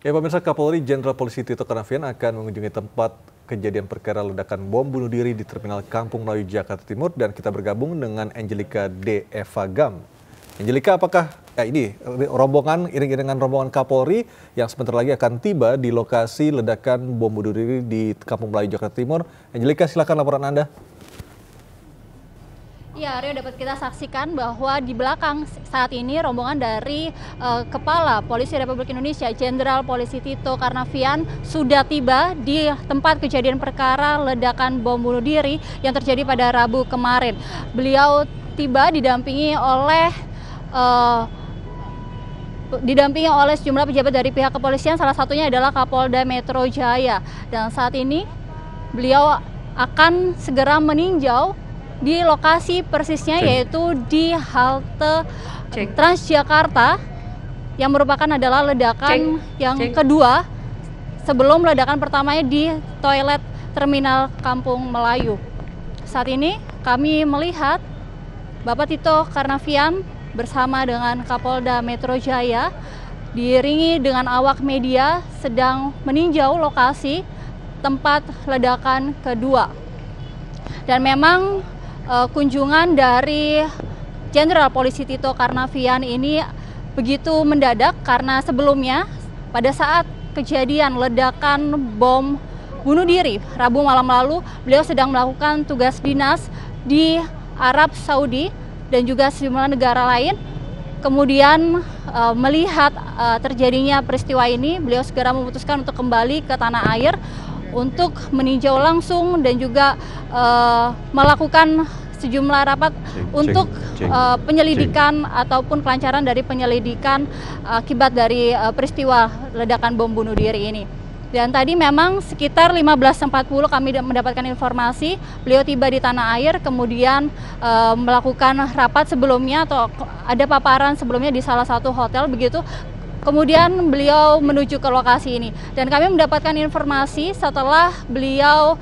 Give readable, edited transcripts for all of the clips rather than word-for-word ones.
Ya, pemirsa, Kapolri Jenderal Polisi Tito Karnavian akan mengunjungi tempat kejadian perkara ledakan bom bunuh diri di Terminal Kampung Melayu, Jakarta Timur, dan kita bergabung dengan Angelika D. Eva Gam. Angelika, apakah ini iring-iringan rombongan Kapolri yang sebentar lagi akan tiba di lokasi ledakan bom bunuh diri di Kampung Melayu, Jakarta Timur? Angelika, silakan laporan Anda. Ya, Aryo, dapat kita saksikan bahwa di belakang saat ini rombongan dari Kepala Polisi Republik Indonesia, Jenderal Polisi Tito Karnavian, sudah tiba di tempat kejadian perkara ledakan bom bunuh diri yang terjadi pada Rabu kemarin. Beliau tiba didampingi oleh sejumlah pejabat dari pihak kepolisian, salah satunya adalah Kapolda Metro Jaya. Dan saat ini beliau akan segera meninjau di lokasi persisnya, yaitu di halte Transjakarta yang merupakan adalah ledakan yang kedua sebelum ledakan pertamanya di toilet Terminal Kampung Melayu. Saat ini kami melihat Bapak Tito Karnavian bersama dengan Kapolda Metro Jaya diiringi dengan awak media sedang meninjau lokasi tempat ledakan kedua. Dan memang kunjungan dari Jenderal Polisi Tito Karnavian ini begitu mendadak karena sebelumnya pada saat kejadian ledakan bom bunuh diri Rabu malam lalu, beliau sedang melakukan tugas dinas di Arab Saudi dan juga sejumlah negara lain. Kemudian melihat terjadinya peristiwa ini, beliau segera memutuskan untuk kembali ke tanah air untuk meninjau langsung dan juga melakukan sejumlah rapat untuk penyelidikan ataupun kelancaran dari penyelidikan akibat dari peristiwa ledakan bom bunuh diri ini. Dan tadi memang sekitar 15.40 kami mendapatkan informasi beliau tiba di tanah air, kemudian melakukan rapat sebelumnya atau ada paparan sebelumnya di salah satu hotel begitu. Kemudian beliau menuju ke lokasi ini dan kami mendapatkan informasi setelah beliau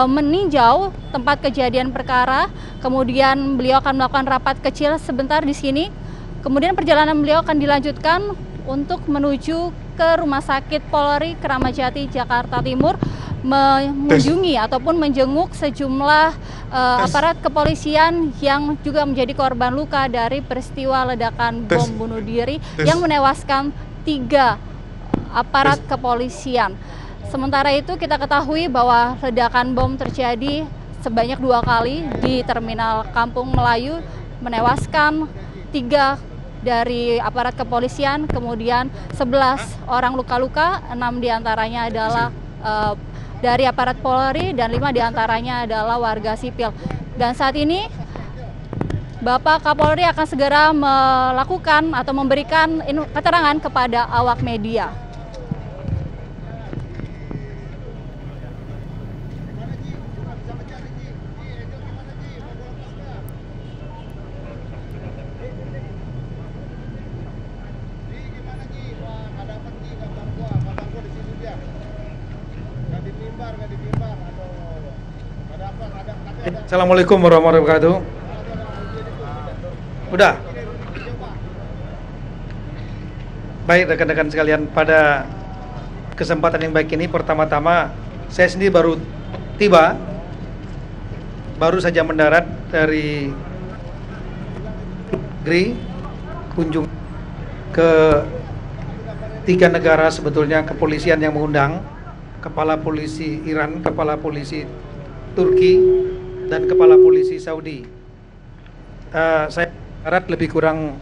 meninjau tempat kejadian perkara, kemudian beliau akan melakukan rapat kecil sebentar di sini. Kemudian perjalanan beliau akan dilanjutkan untuk menuju ke Rumah Sakit Polri Kramat Jati, Jakarta Timur, mengunjungi ataupun menjenguk sejumlah aparat kepolisian yang juga menjadi korban luka dari peristiwa ledakan bom bunuh diri yang menewaskan 3 aparat kepolisian. Sementara itu kita ketahui bahwa ledakan bom terjadi sebanyak 2 kali di Terminal Kampung Melayu, menewaskan 3 dari aparat kepolisian, kemudian 11 orang luka-luka, 6 diantaranya adalah dari aparat Polri dan 5 diantaranya adalah warga sipil. Dan saat ini Bapak Kapolri akan segera melakukan atau memberikan keterangan kepada awak media. Assalamualaikum warahmatullahi wabarakatuh. Udah. Baik rekan-rekan sekalian, pada kesempatan yang baik ini pertama-tama saya sendiri baru saja mendarat dari negeri, kunjung ke 3 negara sebetulnya kepolisian yang mengundang, Kepala Polisi Iran, Kepala Polisi Turki, dan Kepala Polisi Saudi. Saya mendarat lebih kurang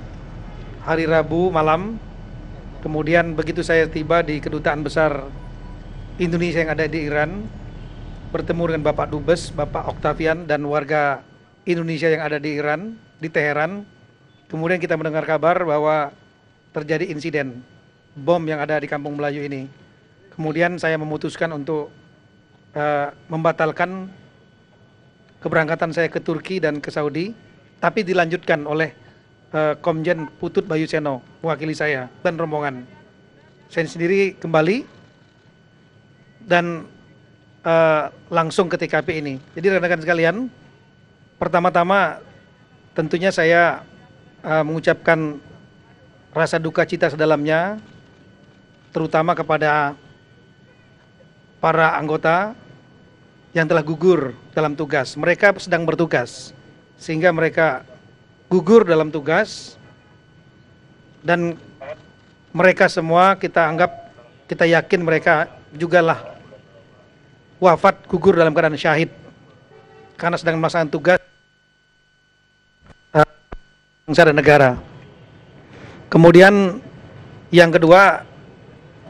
hari Rabu malam. Kemudian begitu saya tiba di Kedutaan Besar Indonesia yang ada di Iran, bertemu dengan Bapak Dubes, Bapak Octavian, dan warga Indonesia yang ada di Iran, di Teheran. Kemudian kita mendengar kabar bahwa terjadi insiden bom yang ada di Kampung Melayu ini. Kemudian saya memutuskan untuk membatalkan keberangkatan saya ke Turki dan ke Saudi, tapi dilanjutkan oleh Komjen Putut Bayu Seno, mewakili saya dan rombongan. Saya sendiri kembali dan langsung ke TKP ini. Jadi rekan-rekan sekalian, pertama-tama tentunya saya mengucapkan rasa duka cita sedalamnya terutama kepada para anggota yang telah gugur dalam tugas. Mereka sedang bertugas, sehingga mereka gugur dalam tugas, dan mereka semua kita yakin mereka jugalah wafat gugur dalam keadaan syahid karena sedang melaksanakan tugas bangsa dan negara. Kemudian yang kedua,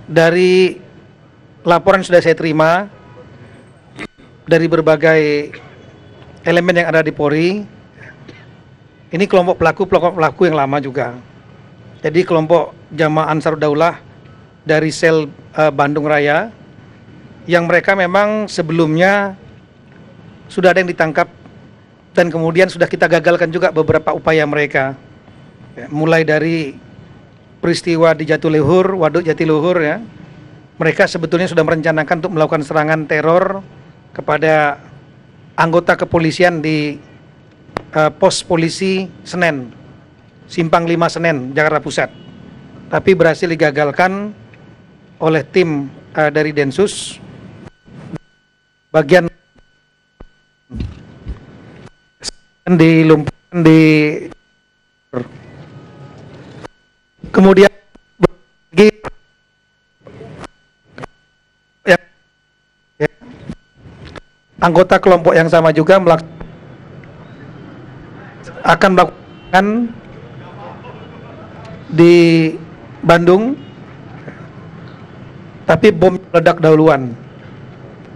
dari laporan sudah saya terima dari berbagai elemen yang ada di Polri, ini kelompok pelaku yang lama juga. Jadi kelompok Jamaah Ansarud Daulah dari sel Bandung Raya, yang mereka memang sebelumnya sudah ada yang ditangkap dan kemudian sudah kita gagalkan juga beberapa upaya mereka. Mulai dari peristiwa di Jatiluhur, Waduk Jatiluhur ya. Mereka sebetulnya sudah merencanakan untuk melakukan serangan teror kepada anggota kepolisian di pos polisi Senen, Simpang 5 Senen, Jakarta Pusat. Tapi berhasil digagalkan oleh tim dari Densus bagian dilumpuhkan di. Kemudian anggota kelompok yang sama juga akan melakukan di Bandung, tapi bom meledak dahuluan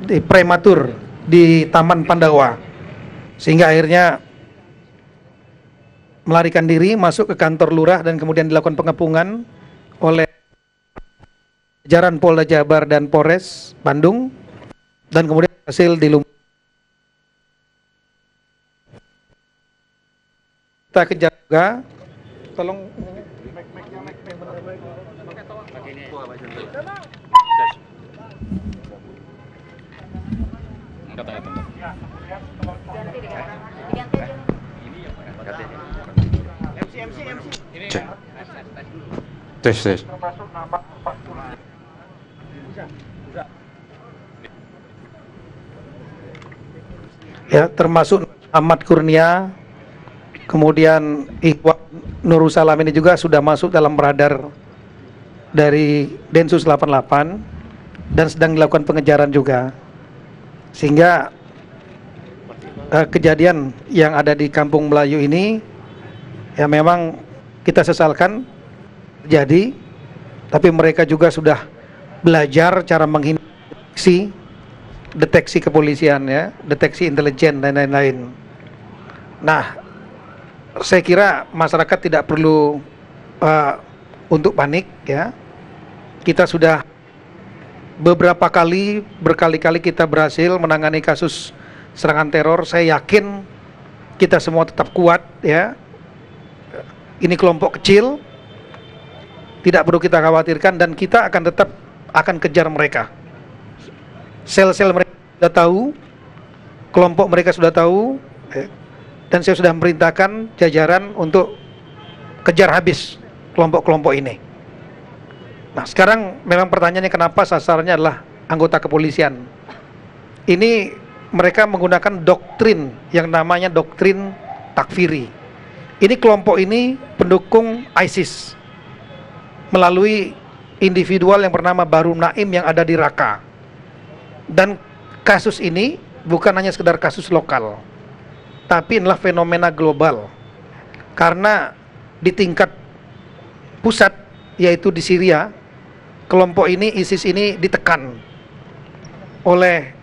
di prematur di Taman Pandawa, sehingga akhirnya melarikan diri masuk ke kantor lurah dan kemudian dilakukan pengepungan oleh jajaran Polda Jabar dan Polres Bandung, dan kemudian hasil dilumpuhkan. Kita kejar juga, tolong Tes. Ya, termasuk Ahmad Kurnia, kemudian Ikhwan Nurusalam ini juga sudah masuk dalam radar dari Densus 88 dan sedang dilakukan pengejaran juga, sehingga kejadian yang ada di Kampung Melayu ini ya memang kita sesalkan terjadi, tapi mereka juga sudah belajar cara menghindari deteksi kepolisian ya, deteksi intelijen dan lain-lain. Nah, saya kira masyarakat tidak perlu untuk panik ya. Kita sudah berkali-kali kita berhasil menangani kasus serangan teror. Saya yakin kita semua tetap kuat ya. Ini kelompok kecil, tidak perlu kita khawatirkan, dan kita akan kejar mereka. Sel-sel mereka sudah tahu, kelompok mereka sudah tahu, dan saya sudah memerintahkan jajaran untuk kejar habis kelompok-kelompok ini. Nah, sekarang memang pertanyaannya kenapa sasarannya adalah anggota kepolisian. Ini mereka menggunakan doktrin yang namanya doktrin takfiri. Ini kelompok ini pendukung ISIS melalui individual yang bernama Barum Naim yang ada di Raqqa. Dan kasus ini bukan hanya sekedar kasus lokal, tapi adalah fenomena global. Karena di tingkat pusat, yaitu di Syria, kelompok ini, ISIS ini ditekan oleh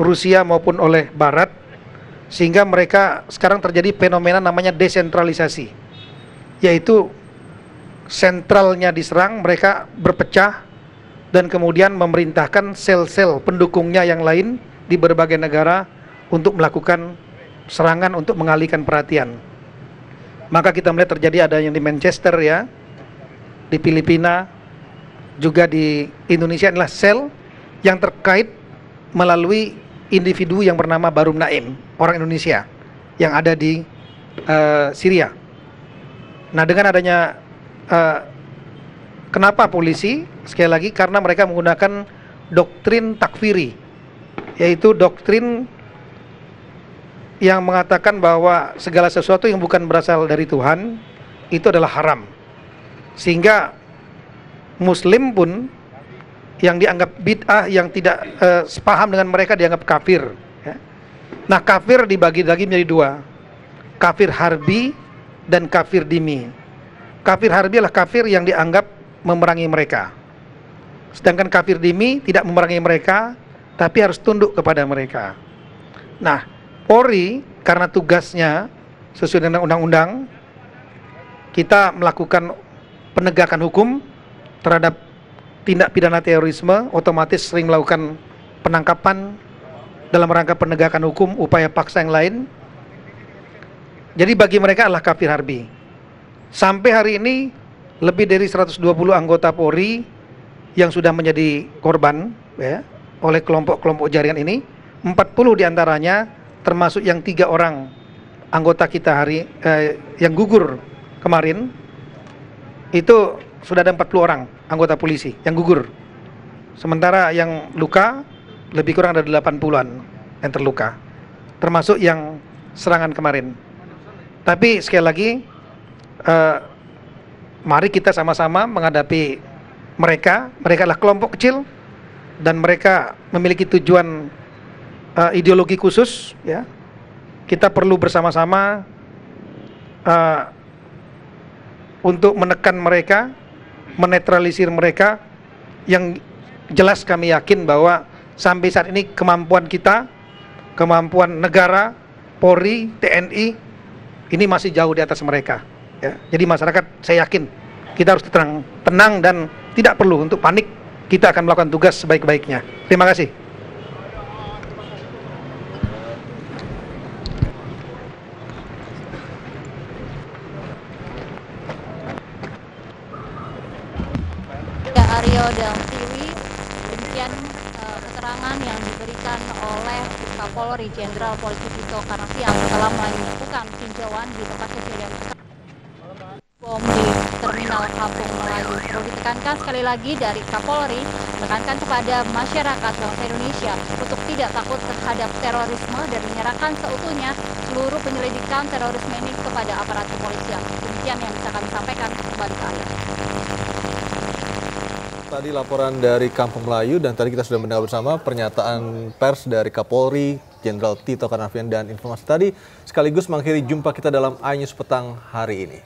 Rusia maupun oleh Barat, sehingga mereka sekarang terjadi fenomena namanya desentralisasi, yaitu sentralnya diserang, mereka berpecah dan kemudian memerintahkan sel-sel pendukungnya yang lain di berbagai negara untuk melakukan serangan untuk mengalihkan perhatian. Maka kita melihat terjadi ada yang di Manchester ya, di Filipina, juga di Indonesia adalah sel yang terkait melalui individu yang bernama Barum Naim, orang Indonesia yang ada di Syria. Nah, dengan adanya Kenapa polisi? Sekali lagi karena mereka menggunakan doktrin takfiri, yaitu doktrin yang mengatakan bahwa segala sesuatu yang bukan berasal dari Tuhan itu adalah haram. Sehingga Muslim pun yang dianggap bid'ah, yang tidak sepaham dengan mereka dianggap kafir. Ya. Nah, kafir dibagi lagi menjadi dua, kafir harbi dan kafir dimi. Kafir harbi adalah kafir yang dianggap memerangi mereka, sedangkan kafir dimi tidak memerangi mereka, tapi harus tunduk kepada mereka. Nah, Polri karena tugasnya sesuai dengan undang-undang, kita melakukan penegakan hukum terhadap tindak pidana terorisme, otomatis sering melakukan penangkapan dalam rangka penegakan hukum, upaya paksa yang lain. Jadi bagi mereka adalah kafir harbi. Sampai hari ini lebih dari 120 anggota Polri yang sudah menjadi korban ya, oleh kelompok-kelompok jaringan ini. 40 diantaranya termasuk yang 3 orang anggota kita yang gugur kemarin, itu sudah ada 40 orang anggota polisi yang gugur. Sementara yang luka lebih kurang ada 80-an yang terluka, termasuk yang serangan kemarin. Tapi sekali lagi, mari kita sama-sama menghadapi mereka. Mereka adalah kelompok kecil dan mereka memiliki tujuan ideologi khusus. Ya, kita perlu bersama-sama untuk menekan mereka, menetralisir mereka. Yang jelas kami yakin bahwa sampai saat ini kemampuan kita, kemampuan negara, Polri, TNI ini masih jauh di atas mereka. Ya, jadi masyarakat saya yakin kita harus tenang dan tidak perlu untuk panik. Kita akan melakukan tugas sebaik-baiknya. Terima kasih. Ya, Aryo dan Tiwi, demikian keterangan yang diberikan oleh Kapolri Jenderal Polisi Tito Karnavian setelah melakukan tinjauan di tempat kejadian bom di Terminal Kampung Melayu. Perlu ditekankan sekali lagi dari Kapolri, menekankan kepada masyarakat bangsa Indonesia untuk tidak takut terhadap terorisme dan menyerahkan seutuhnya seluruh penyelidikan terorisme ini kepada aparat kepolisian. Demikian yang bisa kami sampaikan. Kembali ke Anda. Tadi laporan dari Kampung Melayu dan tadi kita sudah mendengar bersama pernyataan pers dari Kapolri Jenderal Tito Karnavian, dan informasi tadi sekaligus mengakhiri jumpa kita dalam iNews Petang hari ini.